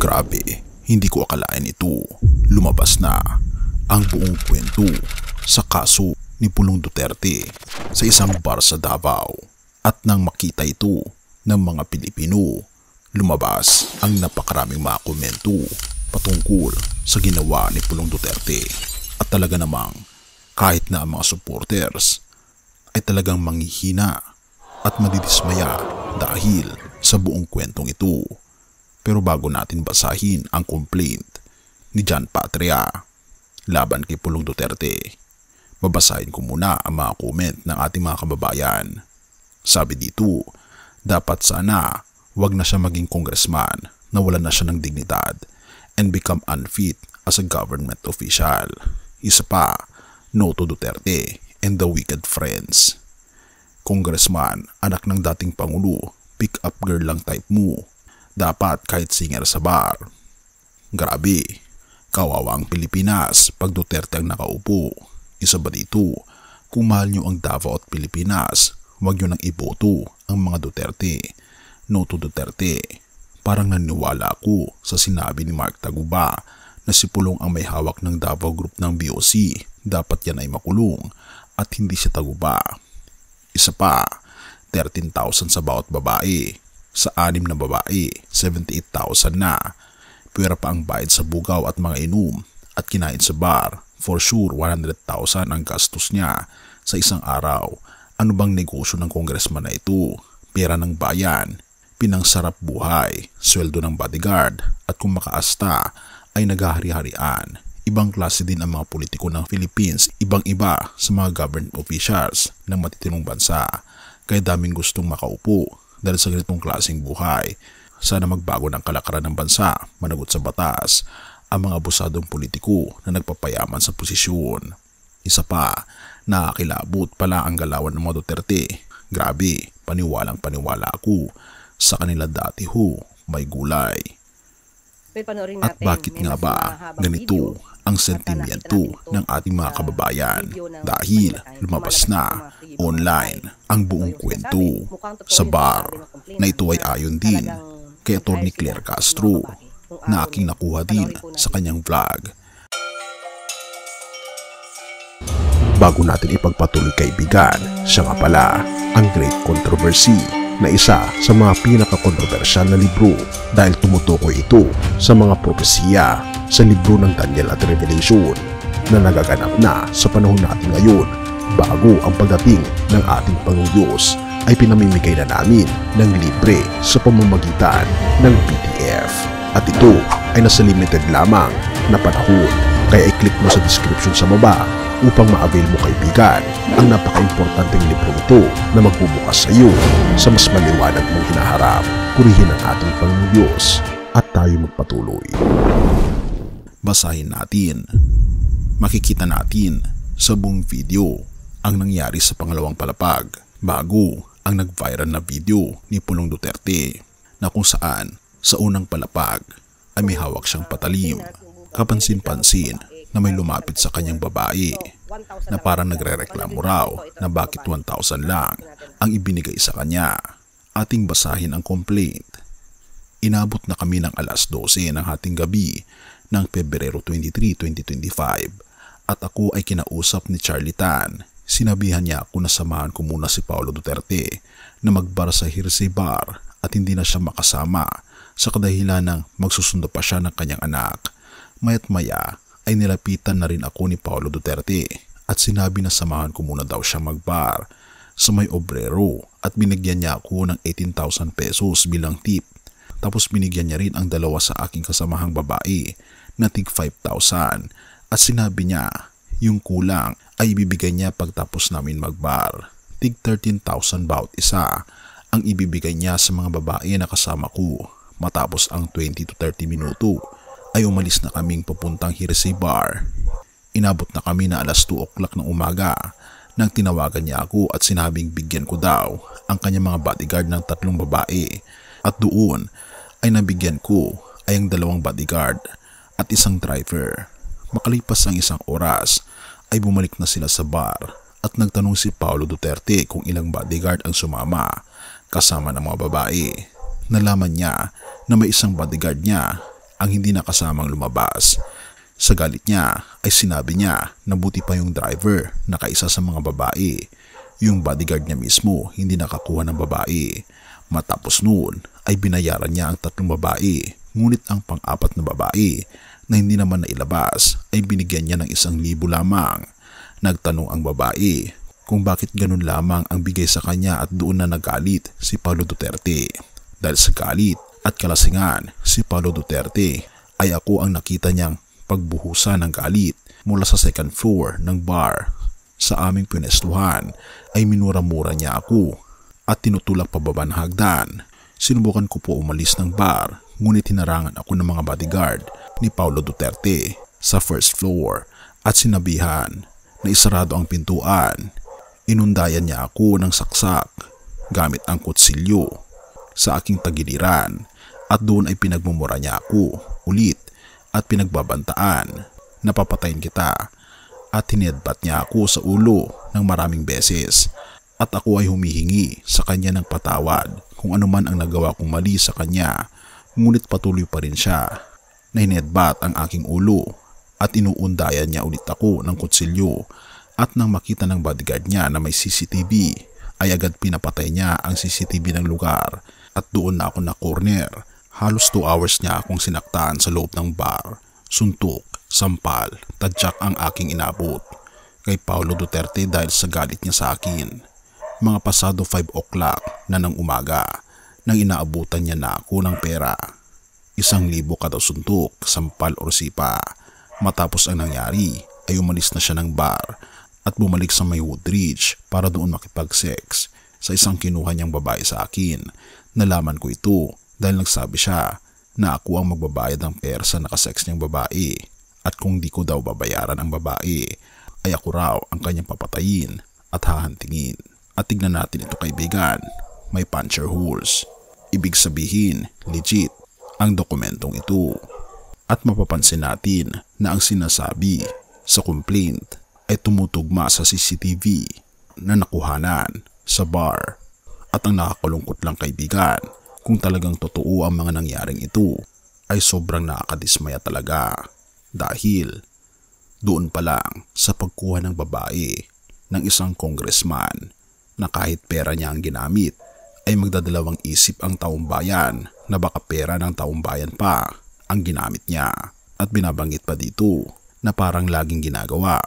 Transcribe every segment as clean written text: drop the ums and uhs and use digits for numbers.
Grabe, hindi ko akalain ito. Lumabas na ang buong kwento sa kaso ni Pulong Duterte sa isang bar sa Davao. At nang makita ito ng mga Pilipino, lumabas ang napakaraming mga komento patungkol sa ginawa ni Pulong Duterte. At talaga namang kahit na ang mga supporters ay talagang manghihina at madidismaya dahil sa buong kwentong ito. Pero bago natin basahin ang complaint ni John Patria laban kay Pulong Duterte, babasahin ko muna ang mga comment ng ating mga kababayan. Sabi dito, dapat sana wag na siya maging congressman, nawalan na siya ng dignidad and become unfit as a government official. Isa pa, no to Duterte and the wicked friends. Congressman, anak ng dating Pangulo, pick up girl lang type mo. Dapat kahit singer sa bar. Grabe, kawawa ang Pilipinas pag Duterte ang nakaupo. Isa ba dito, kung mahal nyo ang Davao at Pilipinas, huwag nyo nang iboto ang mga Duterte. No to Duterte. Parang naniwala ako sa sinabi ni Mark Taguba na si Pulong ang may hawak ng Davao Group ng BOC. Dapat yan ay makulong at hindi siya Taguba. Isa pa, 13,000 sa bawat babae. Sa 6 na babae, 78,000 na. Pwera pa ang bayad sa bugaw at mga inom at kinain sa bar. For sure, 100,000 ang gastos niya sa isang araw. Ano bang negosyo ng congressman na ito? Pera ng bayan, pinangsarap buhay, sweldo ng bodyguard, at kung makaasta ay naghahari-harian. Ibang klase din ang mga politiko ng Philippines, ibang-iba sa mga government officials ng matitinong bansa. Kaya daming gustong makaupo dahil sa ganitong klaseng buhay. Sana magbago ng kalakaran ng bansa, managot sa batas ang mga abusadong politiko na nagpapayaman sa posisyon. Isa pa, nakakilabot pala ang galawan ng mga Duterte. Grabe, paniwalang-paniwala ako sa kanila dati ho, may gulay. At bakit nga ba ganito ang sentimento ng ating mga kababayan? Dahil lumabas na online ang buong kwento sa bar na ito ay ayon din kay Atty. Claire Castro na aking nakuha din sa kanyang vlog. Bago natin ipagpatuloy kaibigan, siya nga pala ang Great Controversy na isa sa mga pinaka-kontrobersyal na libro dahil tumutukoy ito sa mga propesiya sa libro ng Daniel at Revelation na nagaganap na sa panahon natin ngayon bago ang pagdating ng ating Panginoong Diyos ay pinamimigay na namin ng libre sa pamamagitan ng PDF. At ito ay nasa limited lamang na panahon kaya i-click mo sa description sa baba upang ma-avail mo kaibigan ang napaka-importanteng libro ito na magbubukas sa iyo sa mas maliwanag mong hinaharap. Purihin ang ating Panginoong Diyos at tayo magpatuloy. Basahin natin. Makikita natin sa buong video ang nangyari sa pangalawang palapag bago ang nag-viral na video ni Pulong Duterte na kung saan sa unang palapag ay may hawak siyang patalim. Kapansin-pansin na may lumapit sa kanyang babae na parang nagre-reklamo raw na bakit 1,000 lang ang ibinigay sa kanya. Ating basahin ang complaint. Inabot na kami ng alas 12 ng hating gabi ng Pebrero 23, 2025 at ako ay kinausap ni Charlie Tan. Sinabihan niya ako na samahan ko muna si Paulo Duterte na magbar sa Hersey Bar at hindi na siya makasama sa kadahilan ng magsusundo pa siya ng kanyang anak. Maya't maya ay nilapitan na rin ako ni Paulo Duterte at sinabi na samahan ko muna daw siya magbar sa may obrero at binigyan niya ako ng 18,000 pesos bilang tip. Tapos binigyan niya rin ang dalawa sa aking kasamahang babae na tig 5,000 at sinabi niya yung kulang ay ibibigay niya pagtapos namin magbar. Tig 13,000 bawat isa ang ibibigay niya sa mga babae na kasama ko. Matapos ang 20 to 30 minuto ay umalis na kaming papuntang Hersey Bar. Inabot na kami na alas 2 o'clock ng umaga nang tinawagan niya ako at sinabing bigyan ko daw ang kanyang mga bodyguard ng 3 babae at doon ay nabigyan ko ay ang 2 bodyguard at isang driver. Makalipas ang 1 oras ay bumalik na sila sa bar at nagtanong si Paulo Duterte kung ilang bodyguard ang sumama kasama ng mga babae. Nalaman niya na may isang bodyguard niya ang hindi nakasamang lumabas. Sa galit niya ay sinabi niya na buti pa yung driver na kaisa sa mga babae. Yung bodyguard niya mismo hindi nakakuha ng babae. Matapos noon ay binayaran niya ang 3 babae, ngunit ang pang-4 na babae na hindi naman nailabas ay binigyan niya ng 1,000 lamang. Nagtanong ang babae kung bakit ganun lamang ang bigay sa kanya at doon na nagalit si Paulo Duterte. Dahil sa galit at kalasingan, si Paulo Duterte ay ako ang nakita niyang pagbuhusan ng galit mula sa 2nd floor ng bar. Sa aming pinestuhan ay minura-mura niya ako at tinutulak pababa ng hagdan. Sinubukan ko po umalis ng bar, ngunit hinarangan ako ng mga bodyguard ni Paulo Duterte sa 1st floor at sinabihan na isarado ang pintuan. Inundayan niya ako ng saksak gamit ang kutsilyo sa aking tagiliran at doon ay pinagmumura niya ako ulit at pinagbabantaan na papatayin kita, at hinedbat niya ako sa ulo ng maraming beses at ako ay humihingi sa kanya ng patawad kung ano man ang nagawa kong mali sa kanya, ngunit patuloy pa rin siya na hinedbat ang aking ulo at inuundayan niya ulit ako ng kutsilyo. At nang makita ng bodyguard niya na may CCTV ay agad pinapatay niya ang CCTV ng lugar at doon na ako na corner. Halos 2 hours niya akong sinaktan sa loob ng bar. Suntok, sampal, tadyak ang aking inabot kay Paulo Duterte dahil sa galit niya sa akin. Mga pasado 5 o'clock na ng umaga nang inaabutan niya na ako ng pera. 1,000 kada suntok, sampal o sipa. Matapos ang nangyari ay umalis na siya ng bar at bumalik sa may Woodridge para doon makipag-sex sa isang kinuha niyang babae sa akin. Nalaman ko ito dahil nagsabi siya na ako ang magbabayad ng pera sa nakasex niyang babae at kung di ko daw babayaran ang babae ay ako raw ang kanyang papatayin at hahantingin. At tignan natin ito kaibigan, may puncture holes. Ibig sabihin legit ang dokumentong ito. At mapapansin natin na ang sinasabi sa complaint ay tumutugma sa CCTV na nakuhanan sa bar. At ang nakakalungkot lang kaibigan, kung talagang totoo ang mga nangyaring ito, ay sobrang nakakadismaya talaga. Dahil doon pa lang sa pagkuha ng babae ng isang congressman na kahit pera niya ang ginamit, ay magdadalawang isip ang taong bayan na baka pera ng taong bayan pa ang ginamit niya. At binabanggit pa dito na parang laging ginagawa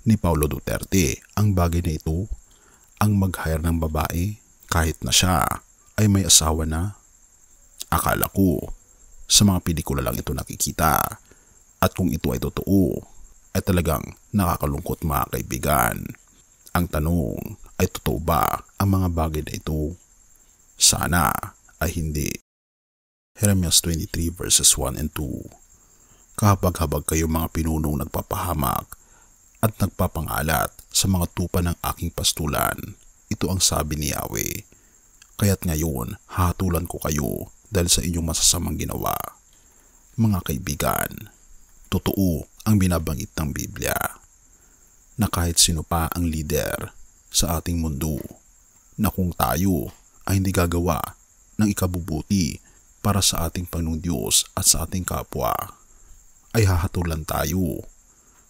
ni Paulo Duterte ang bagay na ito, ang mag-hire ng babae kahit na siya ay may asawa na. Akala ko sa mga pelikula lang ito nakikita, at kung ito ay totoo ay talagang nakakalungkot mga kaibigan. Ang tanong ay totoo ba ang mga bagay na ito? Sana ay hindi. Jeremias 23 verses 1 and 2. Kahabag-habag kayo mga pinunong nagpapahamak at nagpapangalat sa mga tupa ng aking pastulan. Ito ang sabi ni Yahweh. Kaya't ngayon hahatulan ko kayo dahil sa inyong masasamang ginawa. Mga kaibigan, totoo ang binabanggit ng Biblia na kahit sino pa ang leader sa ating mundo, na kung tayo ay hindi gagawa ng ikabubuti para sa ating Panginoong Diyos at sa ating kapwa, ay hahatulan tayo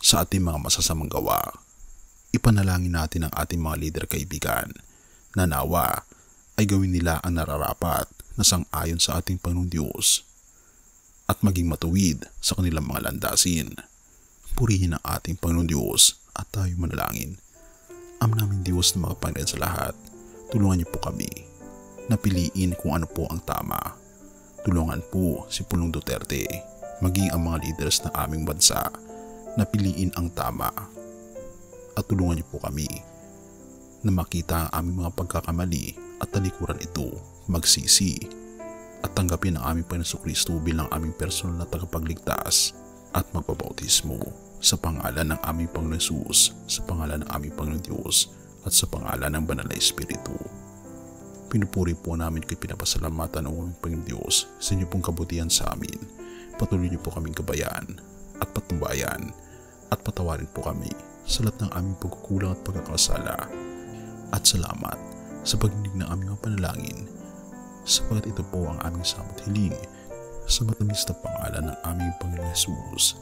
sa ating mga masasamang gawa. Ipanalangin natin ang ating mga leader kaibigan na nawa ay gawin nila ang nararapat na sang-ayon sa ating Panginoong Diyos at maging matuwid sa kanilang mga landasin. Purihin ang ating Panginoong Diyos at tayo manalangin. Ama namin Diyos na makapangyarihan sa lahat, tulungan niyo po kami na piliin kung ano po ang tama. Tulungan po si Pulong Duterte, maging ang mga leaders ng aming bansa na piliin ang tama. At tulungan niyo po kami na makita ang aming mga pagkakamali at talikuran ito, magsisi at tanggapin ang aming Panginoong Kristo bilang aming personal na tagapagligtas at magbabautismo sa pangalan ng aming Panginoon Jesus, sa pangalan ng aming Panginoon Diyos at sa pangalan ng Banal na Espiritu. Pinupuri po namin kay pinapasalamatan ng aming Panginoon Diyos sa inyo pong kabutihan sa amin. Patuloy niyo po kaming gabayan at patnubayan at patawarin po kami sa lahat ng aming pagkukulang at pagkakasala. At salamat sa pagdinig ng aming mga panalangin, sapagat ito po ang aming samot hiling sa matamis na pangalan ng aming Panginoon Jesus.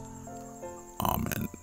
Amen.